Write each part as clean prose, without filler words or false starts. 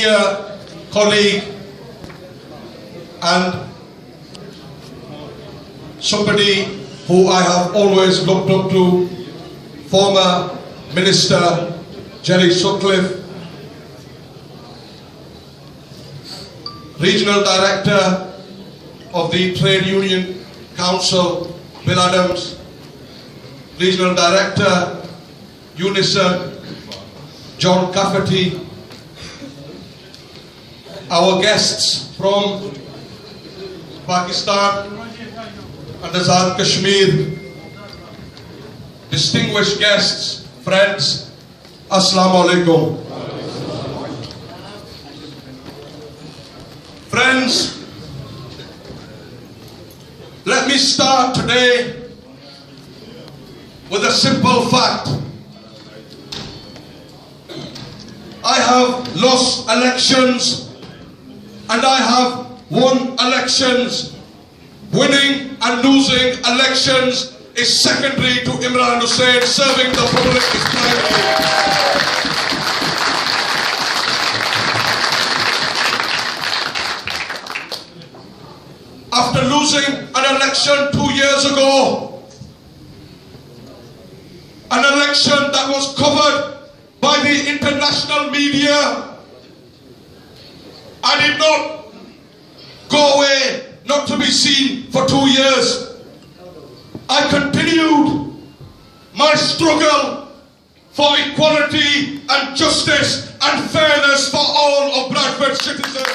senior colleague and somebody who I have always looked up to, former Minister Jerry Sutcliffe, Regional Director of the Trade Union Council, Bill Adams, Regional Director, UNICEF, John Cafferty, our guests from Pakistan and Azad Kashmir, distinguished guests, friends, Assalamu alaikum. Friends, let me start today with a simple fact. I have lost elections and I have won elections. Winning and losing elections is secondary to Imran Hussain. Serving the public is primary. After losing an election 2 years ago, an election that was covered by the international media, I did not go away not to be seen for 2 years. I continued my struggle for equality and justice and fairness for all of Bradford citizens.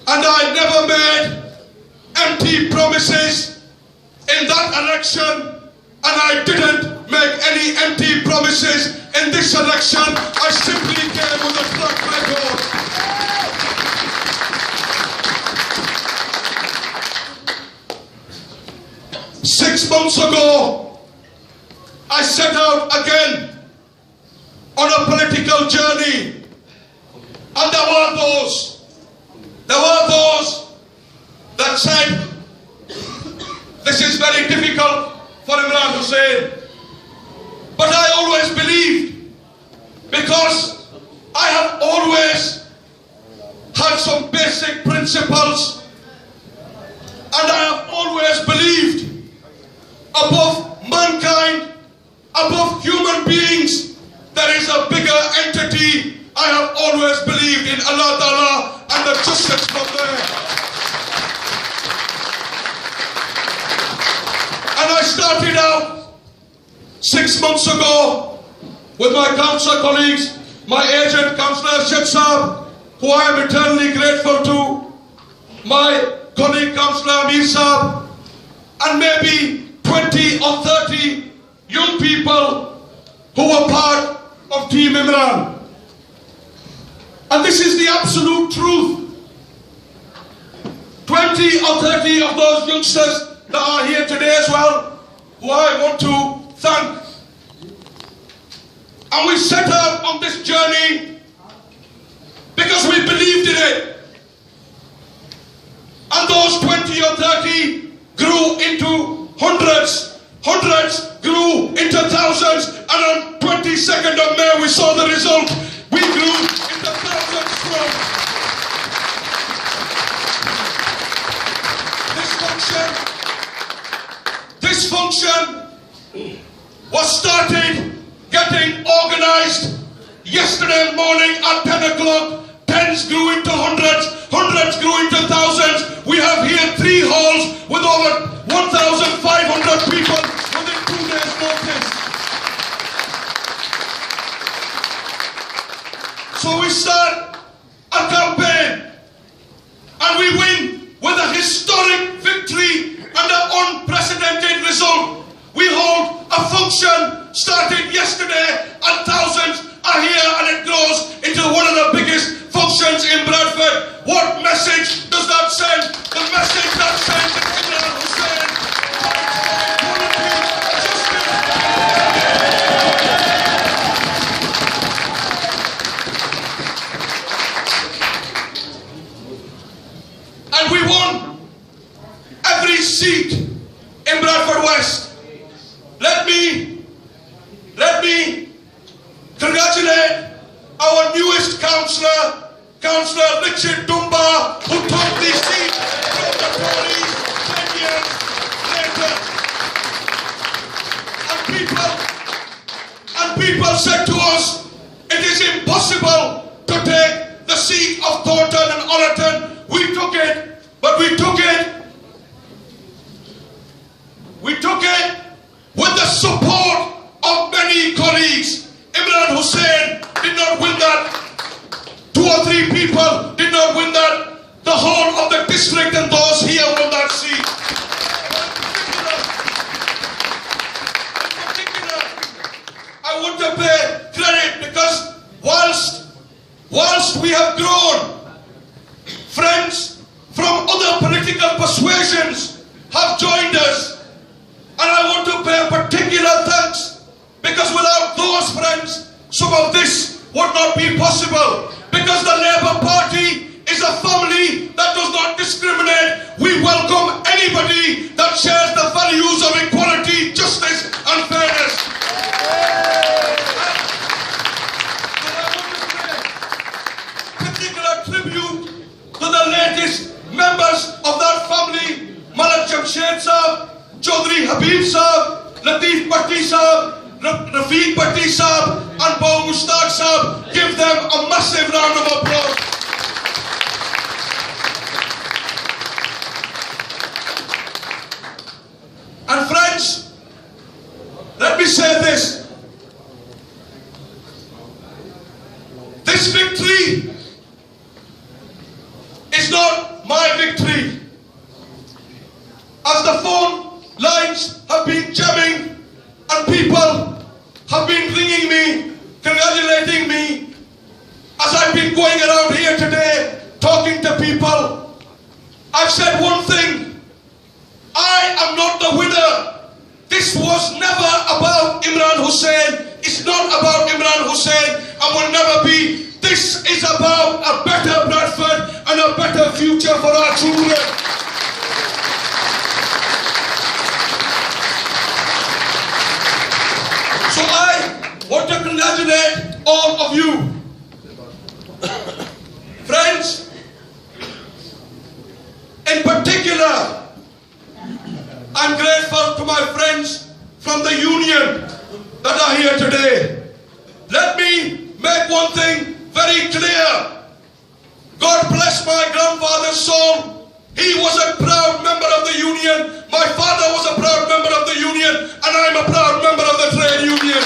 And I never made empty promises in that election, and I didn't make any empty promises in this election. I simply came with a track record. Six months ago, I set out again on a political journey, and there were those that said, this is very difficult for Imran Hussain. But I always believed, because I have always had some basic principles, and I have always believed above mankind, above human beings, there is a bigger entity. I have always believed in Allah Ta'ala and the justice from there. And I started out 6 months ago with my council colleagues, my agent, Councillor Saab, who I am eternally grateful to, my colleague, Councillor Amir Saab, and maybe 20 or 30 young people who were part of Team Imran. And this is the absolute truth. 20 or 30 of those youngsters that are here today as well, who I want to thank. And we set out on this journey because we believed in it. And those 20 or 30 grew into hundreds, hundreds grew into thousands, and on 22nd of May we saw the result. We grew into thousands strong. This function was started, getting organized yesterday morning at 10 o'clock. Tens grew into hundreds, hundreds grew into thousands. We have here 3 halls with over 1,500 people within 2 days' notice. So we start a campaign and we win with a historic victory and an unprecedented result. We hold a function started yesterday and thousands are here, and it grows into one of the biggest functions in Bradford. What message does that send? The message that sends is Imran Hussain. And we won every seat in Bradford West. Let me congratulate our newest councillor, Councillor Richard Dumba, who took the seat from the Tories 10 years later. And people said to us, it is impossible to take the seat of Thornton and Allerton. We took it, but we took it with the support of many colleagues. Imran Hussain did not win that. 2 or 3 people did not win that. The whole of the district and those here won that seat. In particular, I want to pay credit because whilst we have grown, friends from other political persuasions have joined us. And I want to pay particular thanks because without those friends, some of this would not be possible. Because the Labour Party is a family that does not discriminate. We welcome anybody that shares the values of equality, justice and fairness. And I want to pay particular tribute to the latest members of that family, Malak Jamshed Sahab, Chaudhry Habib Sahab, Latif Bhatti Sahab, Rafiq Bhatti Sahab and Bao Mushtaq Sahab. Give them a massive round of applause. And friends, let me say this. This victory is not my victory. As the phone lines have been jamming and people have been ringing me, congratulating me, as I've been going around here today, talking to people, I've said one thing: I am not the winner. This was never about Imran Hussain. It's not about Imran Hussain and will never be. This is about a better Bradford and a better future for our children. So I want to congratulate all of you. Friends, in particular, I'm grateful to my friends from the union that are here today. Let me make one thing very clear. God bless my grandfather's soul. He was a proud member of the union. My father was a proud member of the union, and I'm a proud member of the trade union.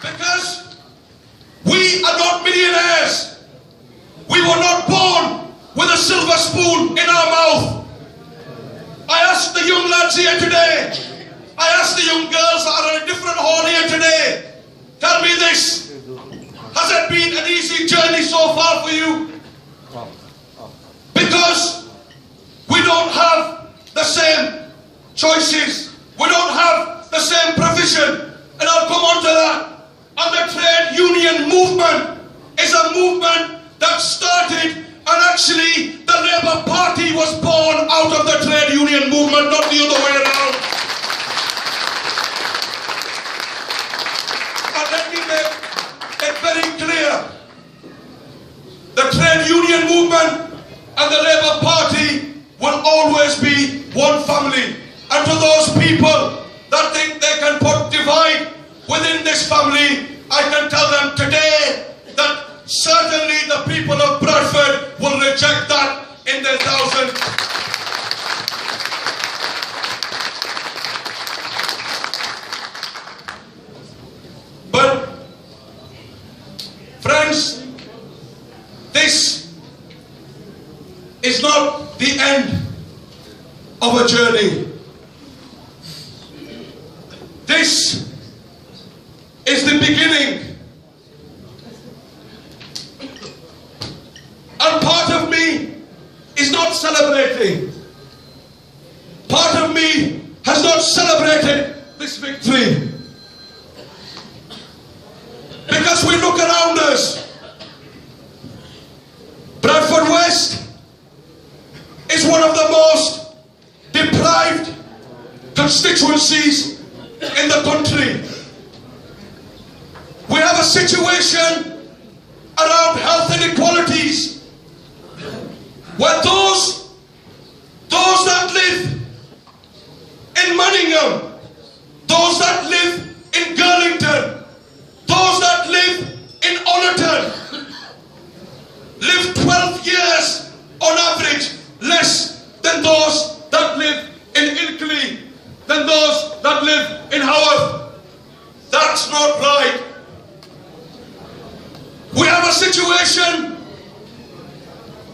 Because we are not millionaires. We were not born with a silver spoon in our mouth. I asked the young lads here today, I asked the young girls that are in a different hall here today, tell me this, has it been an easy journey so far for you? Because we don't have the same choices, we don't have the same provision, and I'll come on to that. And the trade union movement is a movement that started, and actually the Labour Party was born out of the trade union movement, not the other way around. And let me make it very clear, the trade union movement and the Labour Party will always be one family. And to those people that think they can put divide within this family, I can tell them today that certainly the people of Bradford will reject that in their thousands. But friends, this is not the end of a journey. This is the beginning. And part of me is not celebrating. Part of me has not celebrated this victory. Because we look around us. Bradford West constituencies in the country. We have a situation around health inequalities where those that live in Manningham, those that live in Girlington, those that live in Oniton live 12 years on average less than those that live in Ilkley, than those that live in Haworth. That's not right. We have a situation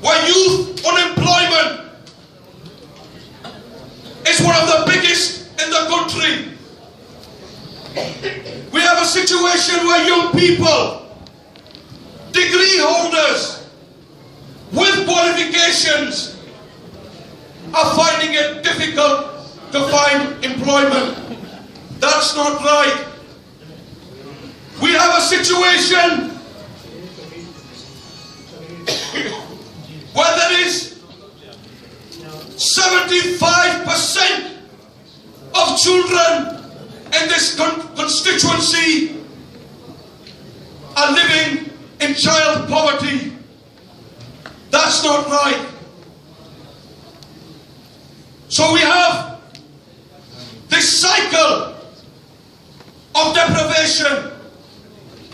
where youth unemployment is one of the biggest in the country. We have a situation where young people, degree holders with qualifications, are finding it difficult to find employment. That's not right. We have a situation where there is 75% of children in this constituency are living in child poverty. That's not right. So we have this cycle of deprivation,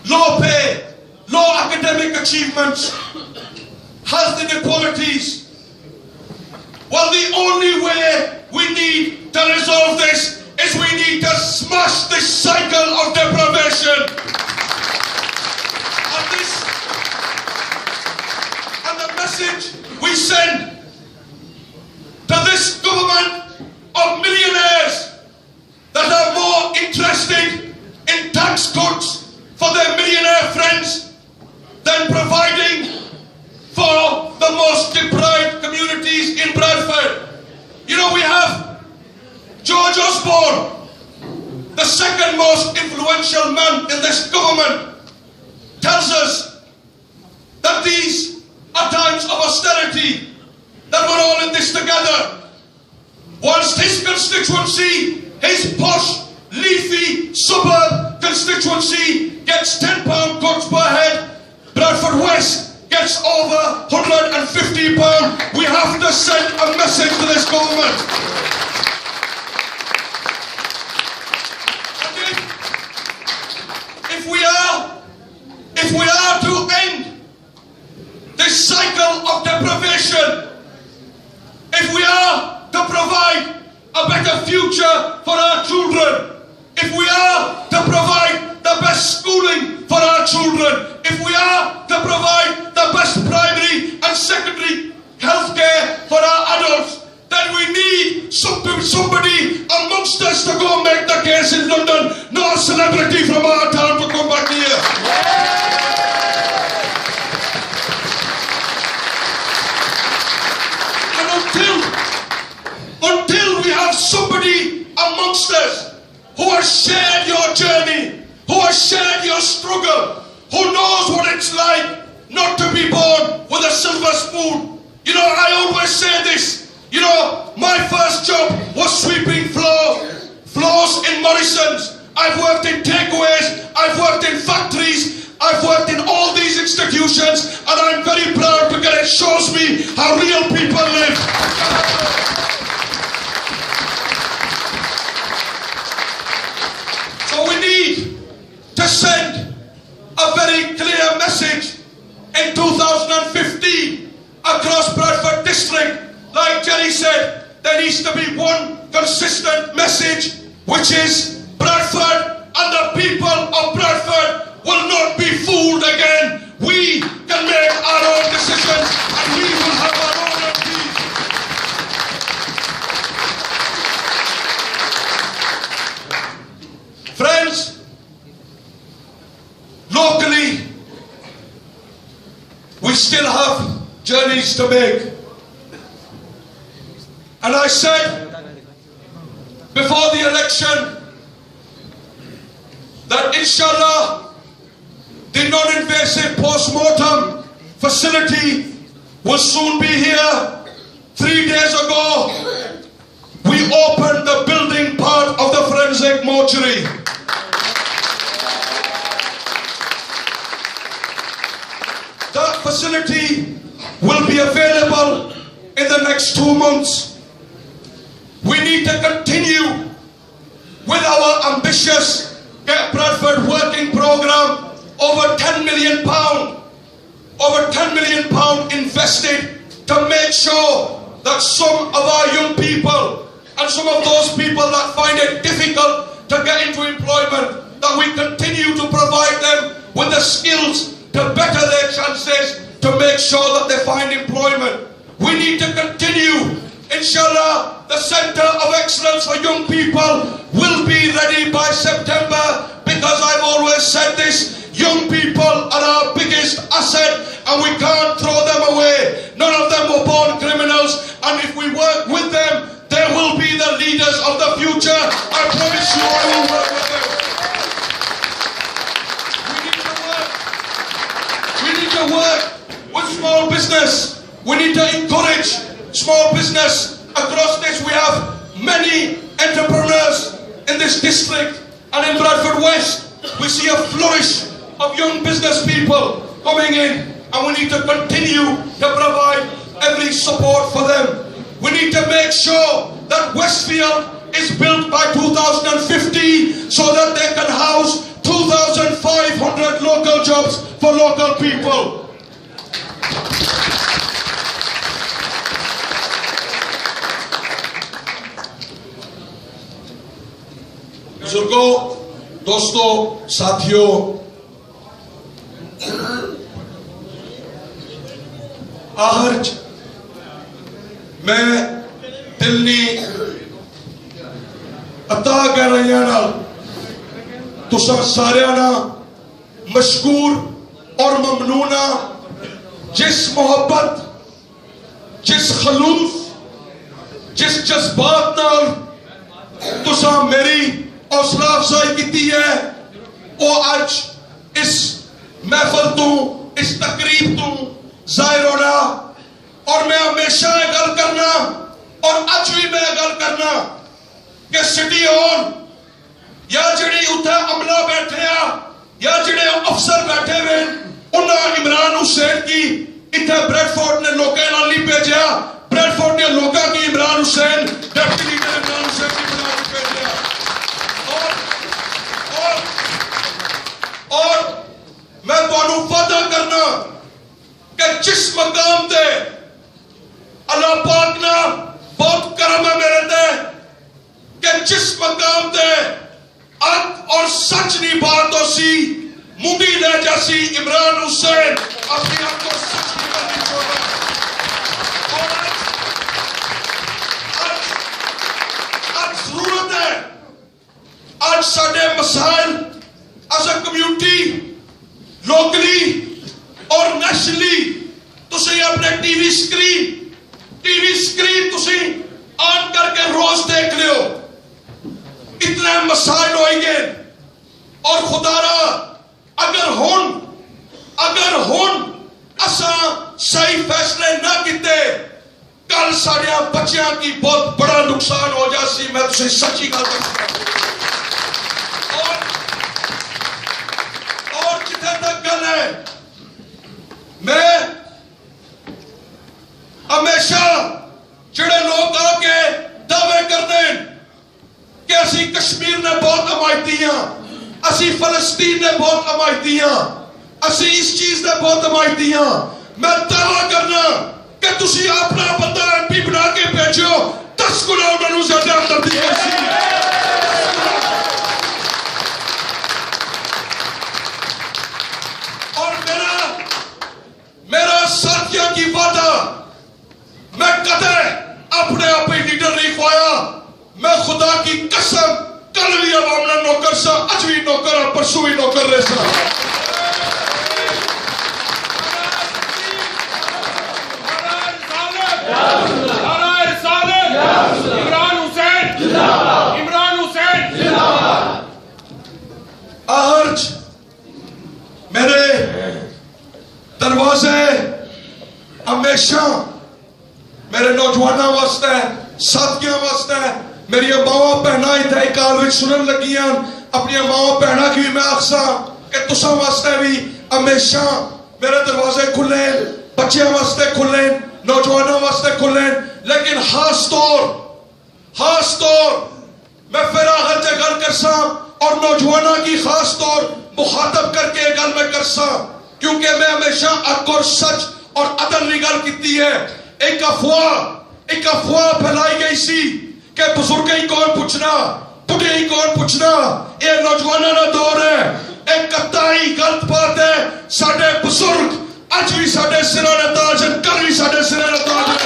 low pay, low academic achievements, health inequalities. Well, the only way we need to resolve this is we need to smash this cycle of deprivation. And the message we send to this government of millionaires that are more interested in tax cuts for their millionaire friends than providing for the most deprived communities in Bradford. You know, we have George Osborne, the second most influential man in this government, tells us that these are times of austerity, that we're all in this together. Whilst his constituency, his posh, leafy suburb constituency gets £10 cuts per head, Bradford West gets over £150. We have to send a message to this government. And if we are to end this cycle of deprivation, if we are to provide a better future for our children, if we are to provide the best schooling for our children, if we are to provide the best primary and secondary healthcare for our adults, then we need somebody amongst us to go and make the case in London, not a celebrity from our town to come back here. And until we have somebody amongst us who has shared your journey, who has shared your struggle, who knows what it's like not to be born with a silver spoon. You know, I always say this, you know, my first job was sweeping floors in Morrison's. I've worked in takeaways, I've worked in factories, I've worked in all these institutions, and I'm very proud because it shows me how real people live. So we need to send a very clear message in 2015 across Bradford district. Like Jerry said, there needs to be one consistent message, which is Bradford and the people of Bradford will not be fooled again. We can make our own decisions and we will have our own MPs. Friends, locally, we still have journeys to make. And I said before the election that inshallah the non-invasive post-mortem facility will soon be here. 3 days ago we opened the building part of the forensic mortuary. That facility will be available in the next 2 months. We need to continue with our ambitious Get Bradford working programme. Over £10 million invested to make sure that some of our young people and some of those people that find it difficult to get into employment, that we continue to provide them with the skills to better their chances to make sure that they find employment. We need to continue. Inshallah, the Centre of Excellence for Young People will be ready by September, because I've always said this, young people are our biggest asset and we can't throw them away. None of them were born criminals, and if we work with them, they will be the leaders of the future. I promise you I will work with them. We need to work with small business. We need to encourage small business. Across this we have many entrepreneurs in this district, and in Bradford West we see a flourish of young business people coming in, and we need to continue to provide every support for them. We need to make sure that Westfield is built by 2050 so that they can house 2,500 local jobs for local people. बुजुर्गों, दोस्तों, साथियों, आहर्ज मैं दिल्ली अता कह रही ना तुसा सारिया ना मशकूर और ममनूना जिस मोहब्बत, जिस खलूस, जिस जज्बात नाल तुसा मेरी हौसला अफजाई की है, वो आज इस महफल तू, इस तकरीब तू जाहिर होना। और मैं हमेशा गल करना और अज भी मैं गल करना कि सिटी हॉल या जिहड़ी उत्थे अमला बैठे आ या जिहड़े अफसर बैठे हुए उन्हें इमरान हुसैन की इत्थे ब्रैडफोर्ड ने लोकें नाल नहीं भेजा, ब्रैडफोर्ड ने लोकां की इमरान हुसैन डिप्टी लीडर इमरान हुसैन की बना के भेजा। और मैं तुहानू वादा करना कि जिस मकाम ते अल्लाह पाक ना बहुत करम है मेरे ते कि जिस मकाम ते हक और सच दी बात हो सी मुंडी ले जासी इमरान हुसैन अपनी हक और सच की बात छोड़ा। आज जरूरत है, आज साडे मसाइल as a community locally और nationally तुसी अपने टीवी स्क्रीन तुसी ऑन करके रोज देख लियो, इतने मसाइल होंगे। और खुदारा अगर हुन असा सही फैसले ना किते, कल साड़िया बच्चियां की बहुत बड़ा नुकसान हो जासी। मैं तुसी सच्ची गल दसदा। मैं हमेशा जिहड़े लोग आके दावे करते कि असी कश्मीर ने बहुत हमायती हाँ, असी फलस्तीन ने बहुत हमायती हाँ, असी इस चीज ने बहुत हमायती हाँ, मैं दावा करना कि तुसी अपना बंदा एमपी बना के भेजो 10 गुना उन्होंने ज्यादा हमदर्दी करसी। मेरा साथियों की वादा, मैं कदे अपने आप ही लीडर नहीं खोया। मैं खुदा की कसम कल भी अवाम ना नौकर सा, आज भी नौकर और परसों भी नौकर रह सा। इमरान हुसैन आज मेरे दरवाजे हमेशा मेरे नौजवानों वास्ते, साथियों वास्ते میری ماواں بہناں اتنے کال وچ سنن لگیاں اپنی ماواں بہناں کی بھی میں آخساں کہ تساں واسطے بھی ہمیشہ میرے دروازے کھلے بچیاں واسطے کھلے نوجوانوں واسطے کھلے لیکن خاص طور میں پھر آخر جے گل کرساں اور نوجوانوں کی خاص طور مخاطب کر کے گل میں کرساں کیونکہ میں ہمیشہ حق اور سچ اور عدل کی گل کیتی ہے. ایک افواہ پھیلائی گئی سی کہ بزرگ ہی کون پوچھنا بڑھے ہی کون پوچھنا یہ نوجوانوں کا دور ہے. ایک قطعی غلط بات ہے. ساڈے بزرگ اج بھی ساڈے سراں دے تاج ہیں کل بھی ساڈے سراں دے تاج ہیں.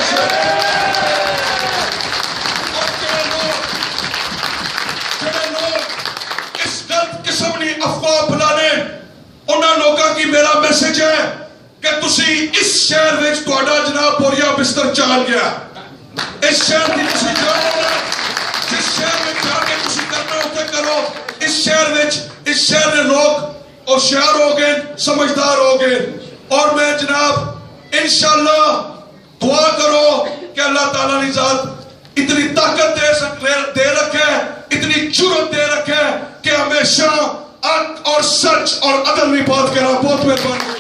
اس غلط قسم کی افواہ پھیلانے انہاں لوگوں کی میرا میسج ہے کہ تسی اس شہر وچ تہاڈا جناب بوریا بستر چال گیا. اس شہر کی تسی جانو جس شہر میں جا کے تسی کرنا ہوتے کرو. اس شہر کے لوگ ہوشیار ہو گئے سمجھدار ہو گئے اور میں جناب انشاءاللہ دعا کرو کہ اللہ تعالیٰ نے ذات اتنی طاقت دے رکھے اتنی جرأت دے رکھے کہ ہمیشہ حق اور سچ اور عدل میں بات کرنا. بہت مہربانی.